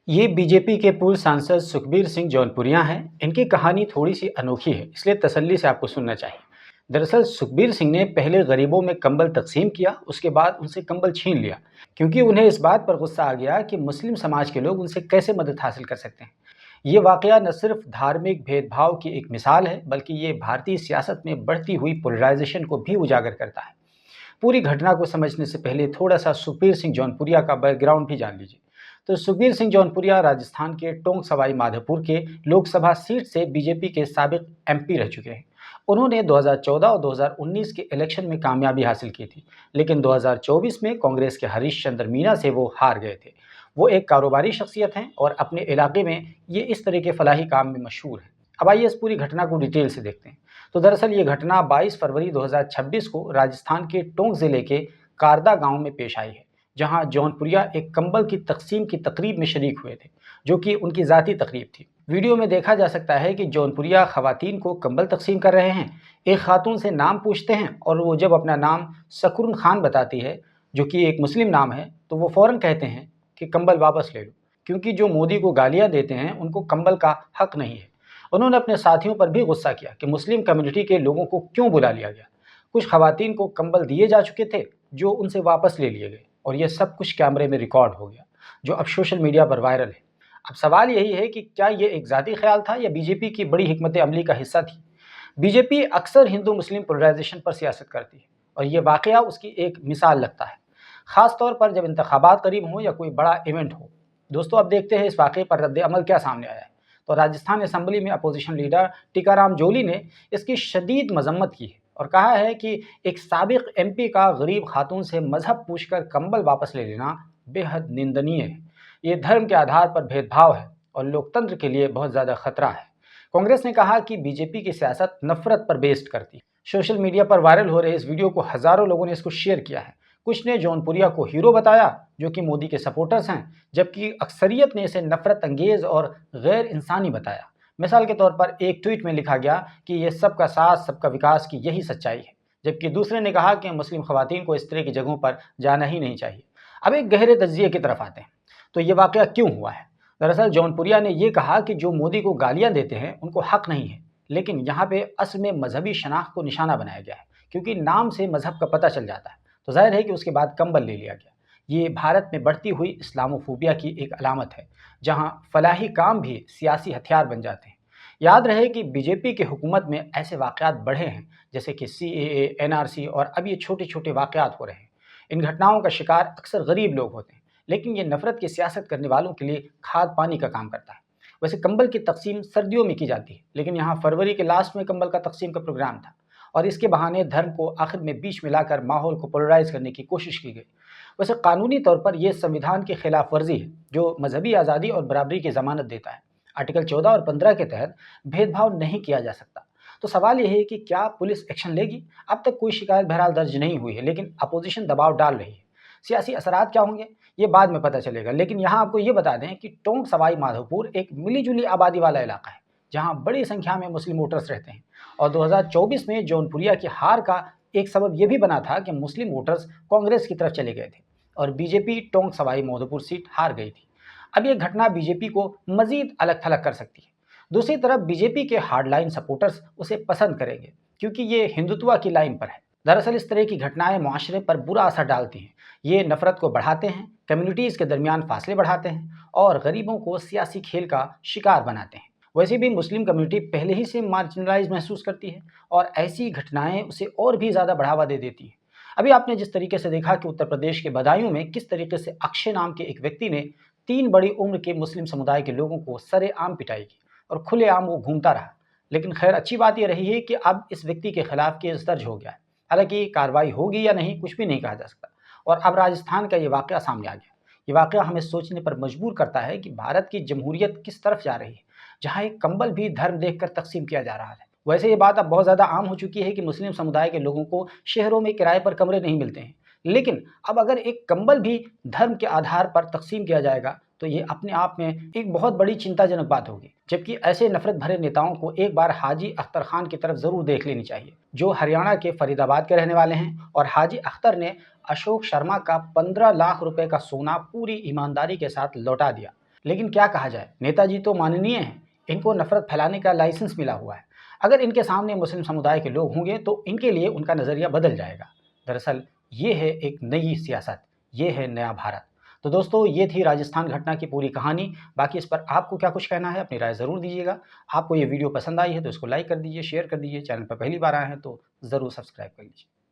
ये बीजेपी के पूर्व सांसद सुखबीर सिंह जौनपुरिया हैं। इनकी कहानी थोड़ी सी अनोखी है, इसलिए तसल्ली से आपको सुनना चाहिए। दरअसल सुखबीर सिंह ने पहले गरीबों में कंबल तकसीम किया, उसके बाद उनसे कंबल छीन लिया, क्योंकि उन्हें इस बात पर गुस्सा आ गया कि मुस्लिम समाज के लोग उनसे कैसे मदद हासिल कर सकते हैं। ये वाकया न सिर्फ धार्मिक भेदभाव की एक मिसाल है, बल्कि ये भारतीय सियासत में बढ़ती हुई पोलराइजेशन को भी उजागर करता है। पूरी घटना को समझने से पहले थोड़ा सा सुखबीर सिंह जौनपुरिया का बैकग्राउंड भी जान लीजिए। तो सुखबीर सिंह जौनपुरिया राजस्थान के टोंक सवाई माधोपुर के लोकसभा सीट से बीजेपी के साबिक एमपी रह चुके हैं। उन्होंने 2014 और 2019 के इलेक्शन में कामयाबी हासिल की थी, लेकिन 2024 में कांग्रेस के हरीश चंद्र मीना से वो हार गए थे। वो एक कारोबारी शख्सियत हैं और अपने इलाके में ये इस तरह के फलाही काम में मशहूर हैं। अब आइए इस पूरी घटना को डिटेल से देखते हैं। तो दरअसल ये घटना 22 फरवरी 2026 को राजस्थान के टोंक जिले के कारदा गांव में पेश आई है, जहां जौनपुरिया एक कंबल की तकसीम की तकरीब में शरीक हुए थे, जो कि उनकी ज़ाती तकरीब थी। वीडियो में देखा जा सकता है कि जौनपुरिया खवातीन को कंबल तकसीम कर रहे हैं। एक खातून से नाम पूछते हैं और वो जब अपना नाम सकरुन खान बताती है, जो कि एक मुस्लिम नाम है, तो वो फ़ौरन कहते हैं कि कंबल वापस ले लो, क्योंकि जो मोदी को गालियाँ देते हैं उनको कंबल का हक नहीं है। उन्होंने अपने साथियों पर भी गुस्सा किया कि मुस्लिम कम्युनिटी के लोगों को क्यों बुला लिया गया। कुछ खवातीन को कंबल दिए जा चुके थे, जो उनसे वापस ले लिए गए, और यह सब कुछ कैमरे में रिकॉर्ड हो गया, जो अब सोशल मीडिया पर वायरल है। अब सवाल यही है कि क्या ये एक ज़ाती ख्याल था या बीजेपी की बड़ी हिकमत अमली का हिस्सा थी। बीजेपी अक्सर हिंदू मुस्लिम पोलराइजेशन पर सियासत करती है, और यह वाकया उसकी एक मिसाल लगता है, ख़ास तौर पर जब इंतखाबात करीब हों या कोई बड़ा इवेंट हो। दोस्तों, अब देखते हैं इस वाक़े पर रद्द अमल क्या सामने आया है। तो राजस्थान असेंबली में अपोजिशन लीडर टीकाराम जोली ने इसकी शदीद मजम्मत की है और कहा है कि एक साबिक एमपी का गरीब खातून से मजहब पूछकर कंबल वापस ले लेना बेहद निंदनीय है। ये धर्म के आधार पर भेदभाव है और लोकतंत्र के लिए बहुत ज़्यादा खतरा है। कांग्रेस ने कहा कि बीजेपी की सियासत नफरत पर बेस्ड करती है। सोशल मीडिया पर वायरल हो रहे इस वीडियो को हज़ारों लोगों ने इसको शेयर किया है। कुछ ने जौनपुरिया को हीरो बताया, जो कि मोदी के सपोर्टर्स हैं, जबकि अक्सरियत ने इसे नफरत अंगेज और गैर इंसानी बताया। मिसाल के तौर पर एक ट्वीट में लिखा गया कि यह सबका साथ सबका विकास की यही सच्चाई है, जबकि दूसरे ने कहा कि मुस्लिम खवातीन को इस तरह की जगहों पर जाना ही नहीं चाहिए। अब एक गहरे तज्जिए की तरफ आते हैं। तो ये वाकया क्यों हुआ है। दरअसल जौनपुरिया ने यह कहा कि जो मोदी को गालियां देते हैं उनको हक नहीं है, लेकिन यहाँ पे असल में मजहबी शनाख्त को निशाना बनाया गया है, क्योंकि नाम से मजहब का पता चल जाता है। तो जाहिर है कि उसके बाद कंबल ले लिया गया। ये भारत में बढ़ती हुई इस्लामोफोबिया की एक अलामत है, जहां फलाही काम भी सियासी हथियार बन जाते हैं। याद रहे कि बीजेपी की हुकूमत में ऐसे वाक़यात बढ़े हैं, जैसे कि सीएए, एनआरसी, और अब ये छोटे छोटे वाक़यात हो रहे हैं। इन घटनाओं का शिकार अक्सर गरीब लोग होते हैं, लेकिन ये नफरत की सियासत करने वालों के लिए खाद पानी का काम करता है। वैसे कंबल की तकसीम सर्दियों में की जाती है, लेकिन यहाँ फरवरी के लास्ट में कंबल का तकसीम का प्रोग्राम था, और इसके बहाने धर्म को आखिर में बीच में लाकर माहौल को पोलराइज करने की कोशिश की गई। वैसे कानूनी तौर पर यह संविधान की खिलाफ वर्जी है, जो मजहबी आज़ादी और बराबरी की जमानत देता है। आर्टिकल 14 और 15 के तहत भेदभाव नहीं किया जा सकता। तो सवाल यह है कि क्या पुलिस एक्शन लेगी। अब तक कोई शिकायत बहरहाल दर्ज नहीं हुई है, लेकिन अपोजिशन दबाव डाल रही है। सियासी असरात क्या होंगे ये बाद में पता चलेगा, लेकिन यहाँ आपको ये बता दें कि टोंक सवाई माधोपुर एक मिलीजुली आबादी वाला इलाका है, जहाँ बड़ी संख्या में मुस्लिम वोटर्स रहते हैं। और 2024 में जौनपुरिया की हार का एक सबब यह भी बना था कि मुस्लिम वोटर्स कांग्रेस की तरफ चले गए थे और बीजेपी टोंक सवाई माधोपुर सीट हार गई थी। अब यह घटना बीजेपी को मजीद अलग थलग कर सकती है। दूसरी तरफ बीजेपी के हार्डलाइन सपोर्टर्स उसे पसंद करेंगे, क्योंकि ये हिंदुत्व की लाइन पर है। दरअसल इस तरह की घटनाएं मुआशरे पर बुरा असर डालती हैं। ये नफरत को बढ़ाते हैं, कम्युनिटीज़ के दरमियान फासले बढ़ाते हैं और गरीबों को सियासी खेल का शिकार बनाते हैं। वैसे भी मुस्लिम कम्युनिटी पहले ही से मार्जिनलाइज महसूस करती है, और ऐसी घटनाएं उसे और भी ज़्यादा बढ़ावा दे देती हैं। अभी आपने जिस तरीके से देखा कि उत्तर प्रदेश के बदायूं में किस तरीके से अक्षय नाम के एक व्यक्ति ने 3 बड़ी उम्र के मुस्लिम समुदाय के लोगों को सरेआम पिटाई की और खुलेआम वो घूमता रहा। लेकिन खैर अच्छी बात यह रही है कि अब इस व्यक्ति के खिलाफ केस दर्ज हो गया है। हालांकि कार्रवाई होगी या नहीं कुछ भी नहीं कहा जा सकता। और अब राजस्थान का ये वाकया सामने आ गया। ये वाकया हमें सोचने पर मजबूर करता है कि भारत की जमहूरियत किस तरफ जा रही है, जहाँ एक कंबल भी धर्म देखकर तकसीम किया जा रहा है। वैसे ये बात अब बहुत ज़्यादा आम हो चुकी है कि मुस्लिम समुदाय के लोगों को शहरों में किराए पर कमरे नहीं मिलते हैं, लेकिन अब अगर एक कंबल भी धर्म के आधार पर तकसीम किया जाएगा तो ये अपने आप में एक बहुत बड़ी चिंताजनक बात होगी। जबकि ऐसे नफरत भरे नेताओं को एक बार हाजी अख्तर खान की तरफ ज़रूर देख लेनी चाहिए, जो हरियाणा के फरीदाबाद के रहने वाले हैं। और हाजी अख्तर ने अशोक शर्मा का 15 लाख रुपए का सोना पूरी ईमानदारी के साथ लौटा दिया। लेकिन क्या कहा जाए, नेताजी तो माननीय हैं, इनको नफरत फैलाने का लाइसेंस मिला हुआ है। अगर इनके सामने मुस्लिम समुदाय के लोग होंगे तो इनके लिए उनका नज़रिया बदल जाएगा। दरअसल ये है एक नई सियासत, ये है नया भारत। तो दोस्तों, ये थी राजस्थान घटना की पूरी कहानी। बाकी इस पर आपको क्या कुछ कहना है, अपनी राय ज़रूर दीजिएगा। आपको ये वीडियो पसंद आई है तो इसको लाइक कर दीजिए, शेयर कर दीजिए। चैनल पर पहली बार आए हैं तो ज़रूर सब्सक्राइब कर लीजिए।